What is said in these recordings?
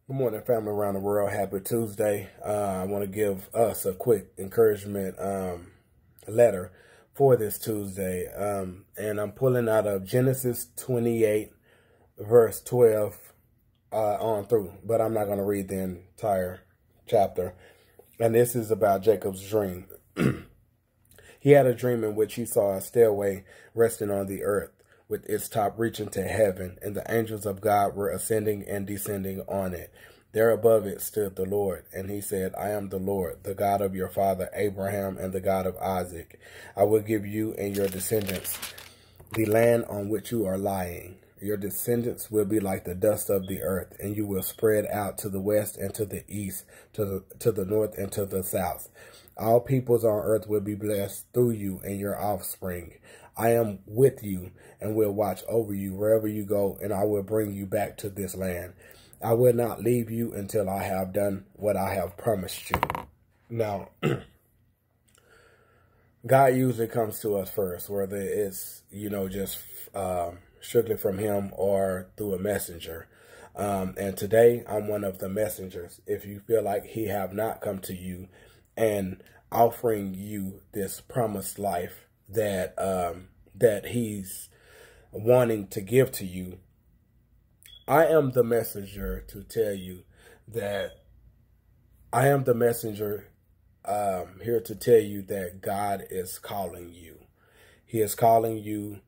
Good morning, family around the world. Happy Tuesday. I want to give us a quick encouragement letter for this Tuesday. And I'm pulling out of Genesis 28, verse 12 on through. But I'm not going to read the entire chapter. And this is about Jacob's dream. He had a dream in which he saw a stairway resting on the earth, with its top reaching to heaven, and the angels of God were ascending and descending on it. There above it stood the Lord, and he said, I am the Lord, the God of your father Abraham and the God of Isaac. I will give you and your descendants the land on which you are lying. Your descendants will be like the dust of the earth, and you will spread out to the west and to the east, to the north and to the south. All peoples on earth will be blessed through you and your offspring. I am with you and will watch over you wherever you go, and I will bring you back to this land. I will not leave you until I have done what I have promised you. Now, God usually comes to us first, whether it's, just strictly from him or through a messenger. And today, I'm one of the messengers. If you feel like he have not come to you and offering you this promised life that that he's wanting to give to you, I am the messenger to tell you that I am the messenger here to tell you that God is calling you. He is calling you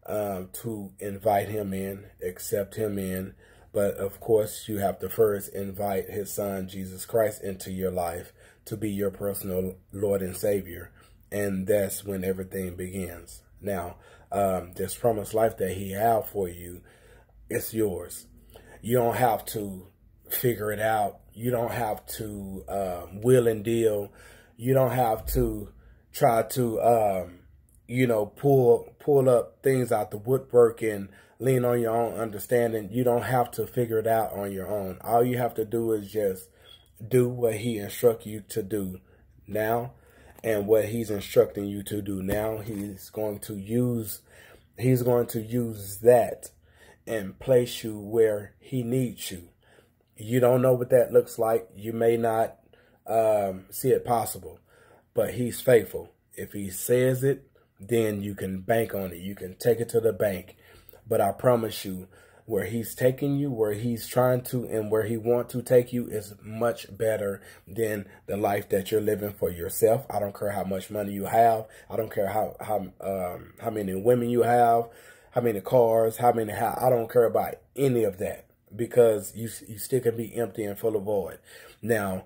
to invite him in, accept him in. But of course, you have to first invite his son, Jesus Christ, into your life to be your personal Lord and Savior. And that's when everything begins. Now, this promised life that he has for you, it's yours. You don't have to figure it out. You don't have to will and deal. You don't have to try to, pull up things out the woodwork and lean on your own understanding. You don't have to figure it out on your own. All you have to do is just do what he instructs you to do now. And what he's instructing you to do now, he's going to use that and place you where he needs you. You don't know what that looks like. You may not see it possible, but he's faithful. If he says it, then you can bank on it. You can take it to the bank. But I promise you, where he's taking you, where he's trying to, and where he wants to take you is much better than the life that you're living for yourself. I don't care how much money you have. I don't care how many women you have, how many cars, I don't care about any of that, because you still can be empty and full of void. Now,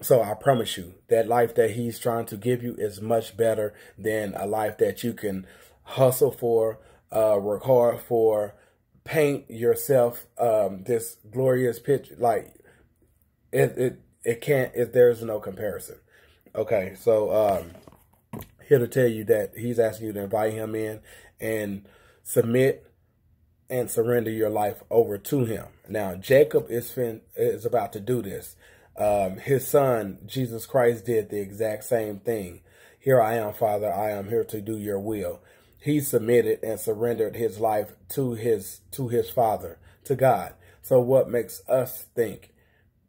so I promise you, that life that he's trying to give you is much better than a life that you can hustle for, work hard for, paint yourself this glorious picture. Like it can't. There's no comparison. Okay, so here to tell you that he's asking you to invite him in and submit and surrender your life over to him. Now, Jacob is about to do this. His son, Jesus Christ, did the exact same thing. Here I am, Father. I am here to do your will. He submitted and surrendered his life to his Father, to God. So what makes us think,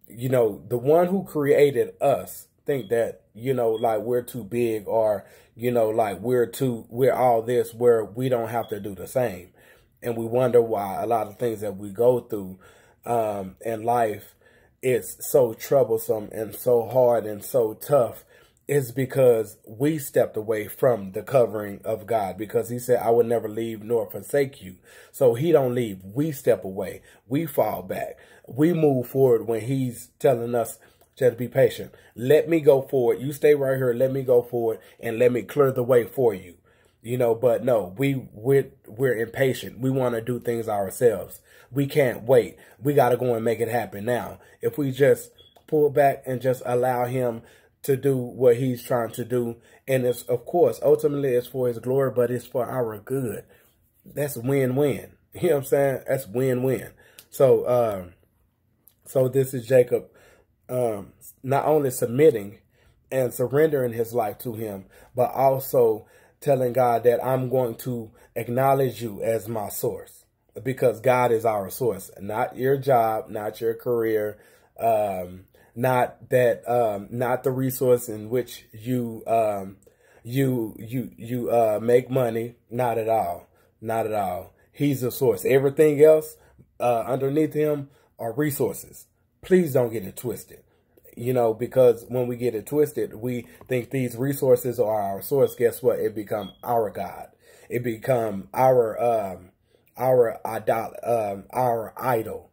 the one who created us, think that, like we're too big, or, like we're all this, where we don't have to do the same. And we wonder why a lot of things that we go through in life, it's so troublesome and so hard and so tough. Is because we stepped away from the covering of God, because he said, I will never leave nor forsake you. So he don't leave. We step away. We fall back. We move forward when he's telling us just be patient. Let me go forward. You stay right here. Let me go forward and let me clear the way for you. But no, we're impatient. We want to do things ourselves. We can't wait. We got to go and make it happen now. If we just pull back and just allow him to do what he's trying to do. And it's, of course, ultimately it's for his glory, but it's for our good. That's win-win. You know what I'm saying? That's win-win. So, so this is Jacob not only submitting and surrendering his life to him, but also telling God that I'm going to acknowledge you as my source. because God is our source, not your job, not your career, not the resource in which you make money. Not at all. Not at all. He's the source. Everything else underneath him are resources. Please don't get it twisted. You know, because when we get it twisted, we think these resources are our source. Guess what? It become our God. It become our idol.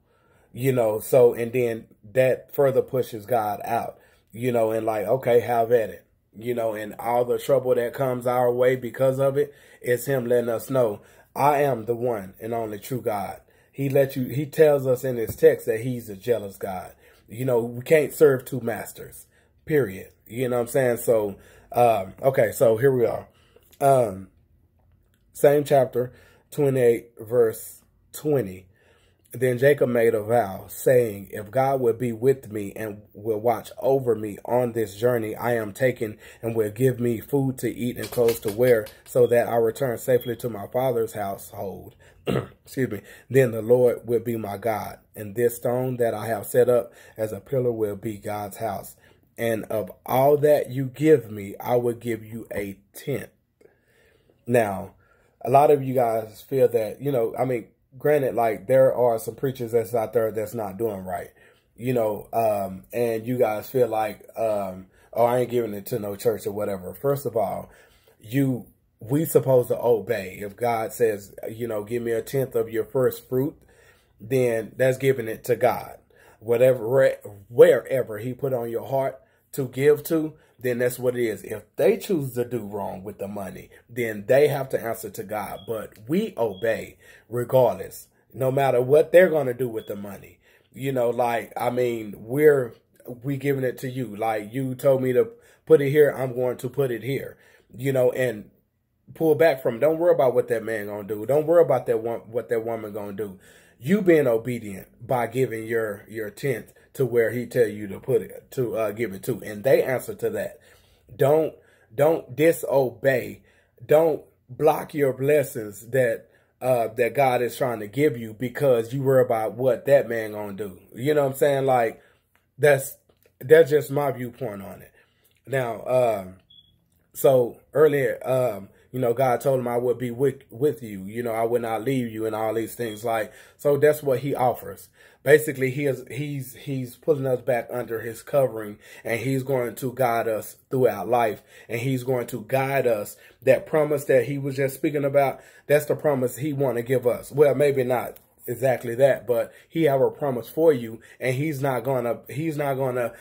You know, so, and then that further pushes God out, you know, and like, okay, have at it, you know, and all the trouble that comes our way because of it, it's him letting us know, I am the one and only true God. He tells us in his text that he's a jealous God. You know, we can't serve two masters, period. You know what I'm saying? So, okay, so here we are. Same chapter, 28, verse 20. Then Jacob made a vow, saying, if God will be with me and will watch over me on this journey I am taking, and will give me food to eat and clothes to wear, so that I return safely to my father's household, excuse me, then the Lord will be my God, and this stone that I have set up as a pillar will be God's house. And of all that you give me, I will give you a tenth. Now, a lot of you guys feel that, you know, I mean, granted, like, there are some preachers that's out there that's not doing right, you know, and you guys feel like, oh, I ain't giving it to no church or whatever. First of all, we supposed to obey. If God says, you know, give me a tenth of your first fruit, then that's giving it to God. Wherever he put on your heart to give to, then that's what it is. If they choose to do wrong with the money, then they have to answer to God. But we obey regardless, no matter what they're going to do with the money. You know, like, I mean, we giving it to you. Like, you told me to put it here, I'm going to put it here. You know, and pull back from, don't worry about what that man going to do. Don't worry about what that woman going to do. You being obedient by giving your tenth to where he tell you to put it, to give it to, and they answer to that. Don't disobey. Don't block your blessings that God is trying to give you because you worry about what that man gonna do. You know what I'm saying? Like, that's just my viewpoint on it. Now, so earlier, you know, God told him I would be with you. You know, I would not leave you and all these things. Like, so that's what he offers. Basically, he's pulling us back under his covering, and he's going to guide us throughout life, and he's going to guide us. That promise that he was just speaking about, that's the promise he want to give us. Well, maybe not exactly that, but he have a promise for you, and he's not gonna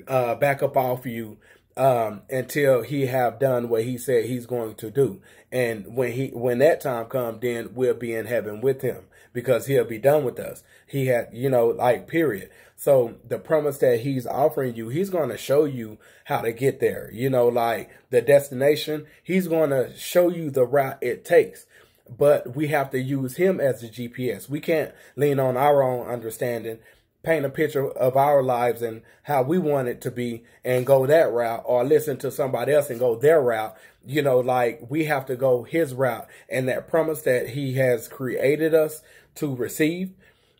back up off you until he have done what he said he's going to do. And when that time comes, then we'll be in heaven with him, because he'll be done with us. He had, you know, like, period. So the promise that he's offering you, he's going to show you how to get there. You know, like, the destination, he's going to show you the route it takes. But we have to use him as the GPS. We can't lean on our own understanding, paint a picture of our lives and how we want it to be and go that route, or listen to somebody else and go their route. You know, like, we have to go his route, and that promise that he has created us to receive,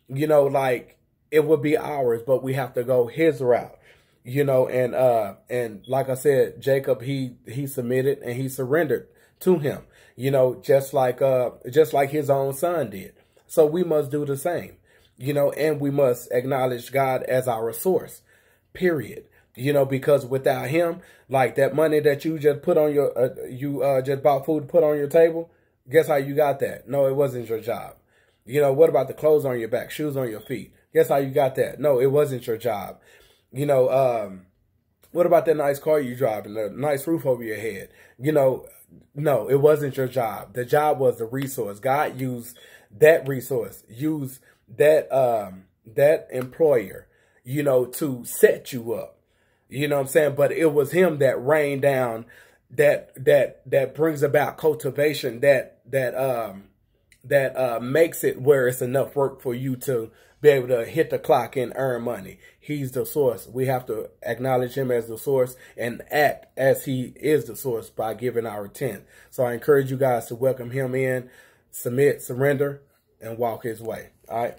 you know, like, it would be ours, but we have to go his route, you know. And like I said, Jacob, he submitted and he surrendered to him, you know, just like his own son did. So we must do the same. You know, and we must acknowledge God as our source, period. You know, because without him, like, that money that you just put on your, just bought food to put on your table, guess how you got that? No, it wasn't your job. You know, what about the clothes on your back, shoes on your feet? Guess how you got that? No, it wasn't your job. You know, what about that nice car you drive and the nice roof over your head? You know, no, it wasn't your job. The job was the resource. God used that resource, used that employer, you know, to set you up. You know what I'm saying? But it was him that rained down, that brings about cultivation, that makes it where it's enough work for you to be able to hit the clock and earn money. He's the source. We have to acknowledge him as the source and act as he is the source by giving our tenth. So I encourage you guys to welcome him in, submit, surrender, and walk his way. All right.